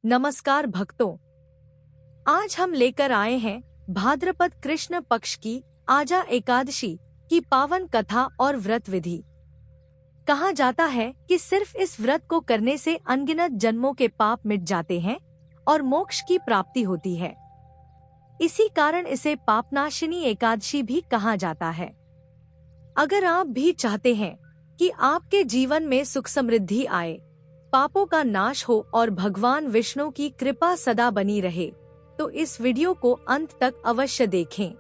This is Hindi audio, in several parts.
नमस्कार भक्तों, आज हम लेकर आए हैं भाद्रपद कृष्ण पक्ष की आजा एकादशी की पावन कथा और व्रत विधि। कहा जाता है कि सिर्फ इस व्रत को करने से अनगिनत जन्मों के पाप मिट जाते हैं और मोक्ष की प्राप्ति होती है। इसी कारण इसे पापनाशिनी एकादशी भी कहा जाता है। अगर आप भी चाहते हैं कि आपके जीवन में सुख समृद्धि आए, पापों का नाश हो और भगवान विष्णु की कृपा सदा बनी रहे, तो इस वीडियो को अंत तक अवश्य देखें।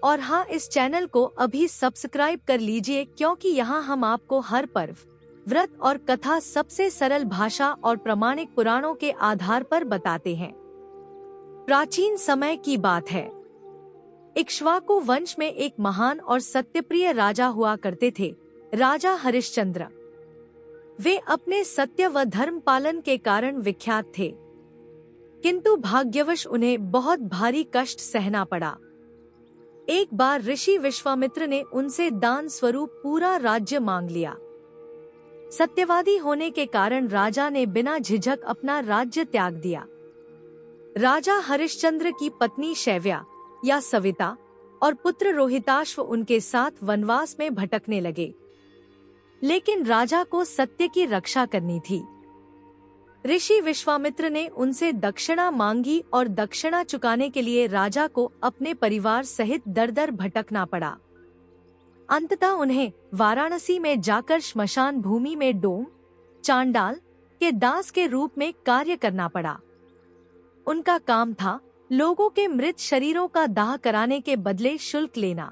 और हाँ, इस चैनल को अभी सब्सक्राइब कर लीजिए, क्योंकि यहाँ हम आपको हर पर्व, व्रत और कथा सबसे सरल भाषा और प्रामाणिक पुराणों के आधार पर बताते हैं। प्राचीन समय की बात है। इक्ष्वाकु वंश में एक महान और सत्यप्रिय राजा हुआ करते थे, राजा हरिश्चंद्र। वे अपने सत्य व धर्म पालन के कारण विख्यात थे, किंतु भाग्यवश उन्हें बहुत भारी कष्ट सहना पड़ा। एक बार ऋषि विश्वामित्र ने उनसे दान स्वरूप पूरा राज्य मांग लिया। सत्यवादी होने के कारण राजा ने बिना झिझक अपना राज्य त्याग दिया। राजा हरिश्चंद्र की पत्नी शैव्या या सविता और पुत्र रोहिताश्व उनके साथ वनवास में भटकने लगे, लेकिन राजा को सत्य की रक्षा करनी थी। ऋषि विश्वामित्र ने उनसे दक्षिणा मांगी और दक्षिणा चुकाने के लिए राजा को अपने परिवार सहित दर दर भटकना पड़ा। अंततः उन्हें वाराणसी में जाकर श्मशान भूमि में डोम चांडाल के दास के रूप में कार्य करना पड़ा। उनका काम था लोगों के मृत शरीरों का दाह कराने के बदले शुल्क लेना।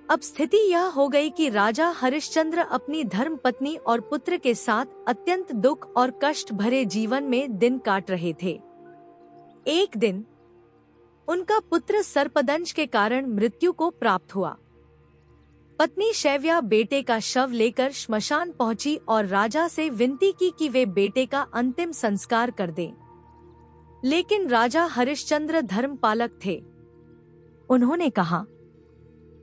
अब स्थिति यह हो गई कि राजा हरिश्चंद्र अपनी धर्म पत्नी और पुत्र के साथ अत्यंत दुख और कष्ट भरे जीवन में दिन काट रहे थे। एक दिन उनका पुत्र सर्पदंश के कारण मृत्यु को प्राप्त हुआ। पत्नी शैव्या बेटे का शव लेकर श्मशान पहुंची और राजा से विनती की कि वे बेटे का अंतिम संस्कार कर दें। लेकिन राजा हरिश्चंद्र धर्मपालक थे। उन्होंने कहा,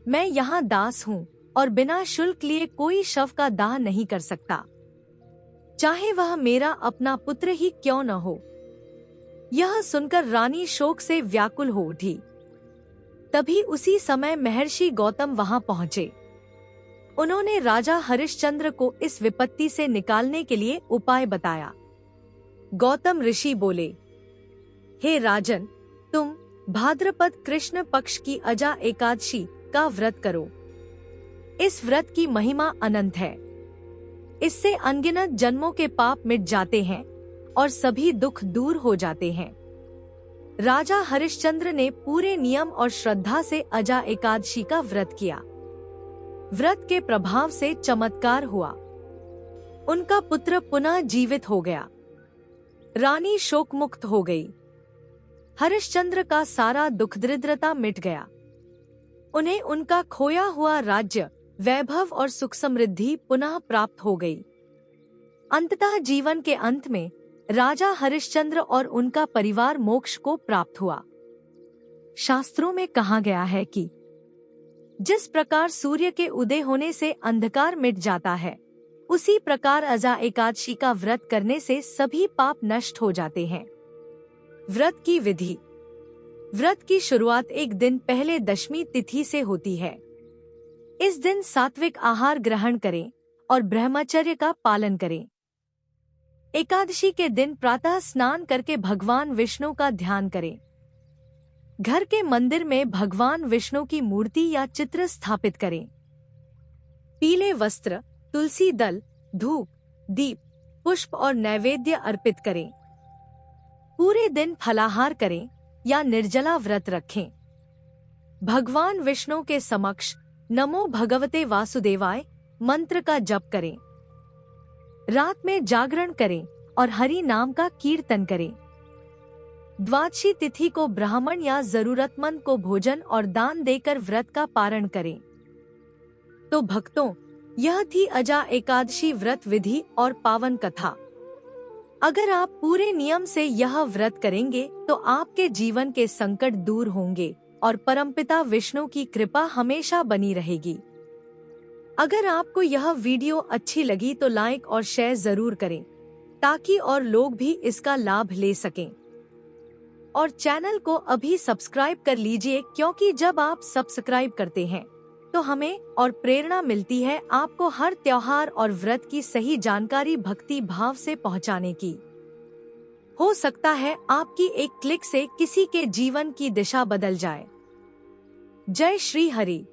मैं यहाँ दास हूँ और बिना शुल्क लिए कोई शव का दाह नहीं कर सकता, चाहे वह मेरा अपना पुत्र ही क्यों न हो। यह सुनकर रानी शोक से व्याकुल हो उठी। तभी उसी समय महर्षि गौतम वहां पहुंचे। उन्होंने राजा हरिश्चंद्र को इस विपत्ति से निकालने के लिए उपाय बताया। गौतम ऋषि बोले, हे राजन, तुम भाद्रपद कृष्ण पक्ष की अजा एकादशी का व्रत करो। इस व्रत की महिमा अनंत है। इससे अनगिनत जन्मों के पाप मिट जाते हैं और सभी दुख दूर हो जाते हैं। राजा हरिश्चंद्र ने पूरे नियम और श्रद्धा से अजा एकादशी का व्रत किया। व्रत के प्रभाव से चमत्कार हुआ। उनका पुत्र पुनः जीवित हो गया। रानी शोकमुक्त हो गई। हरिश्चंद्र का सारा दुख दरिद्रता मिट गया। उन्हें उनका खोया हुआ राज्य, वैभव और सुख समृद्धि पुनः प्राप्त हो गई। अंततः जीवन के अंत में राजा हरिश्चंद्र और उनका परिवार मोक्ष को प्राप्त हुआ। शास्त्रों में कहा गया है कि जिस प्रकार सूर्य के उदय होने से अंधकार मिट जाता है, उसी प्रकार अजा एकादशी का व्रत करने से सभी पाप नष्ट हो जाते हैं। व्रत की विधि। व्रत की शुरुआत एक दिन पहले दशमी तिथि से होती है। इस दिन सात्विक आहार ग्रहण करें और ब्रह्मचर्य का पालन करें। एकादशी के दिन प्रातः स्नान करके भगवान विष्णु का ध्यान करें। घर के मंदिर में भगवान विष्णु की मूर्ति या चित्र स्थापित करें। पीले वस्त्र, तुलसी दल, धूप, दीप, पुष्प और नैवेद्य अर्पित करें। पूरे दिन फलाहार करें या निर्जला व्रत रखें। भगवान विष्णु के समक्ष नमो भगवते वासुदेवाय मंत्र का जप करें। रात में जागरण करें और हरि नाम का कीर्तन करें। द्वादशी तिथि को ब्राह्मण या जरूरतमंद को भोजन और दान देकर व्रत का पारण करें। तो भक्तों, यह थी अजा एकादशी व्रत विधि और पावन कथा। अगर आप पूरे नियम से यह व्रत करेंगे तो आपके जीवन के संकट दूर होंगे और परमपिता विष्णु की कृपा हमेशा बनी रहेगी। अगर आपको यह वीडियो अच्छी लगी तो लाइक और शेयर जरूर करें। ताकि और लोग भी इसका लाभ ले सकें। और चैनल को अभी सब्सक्राइब कर लीजिए, क्योंकि जब आप सब्सक्राइब करते हैं तो हमें और प्रेरणा मिलती है आपको हर त्योहार और व्रत की सही जानकारी भक्ति भाव से पहुंचाने की। हो सकता है आपकी एक क्लिक से किसी के जीवन की दिशा बदल जाए। जय श्री हरि।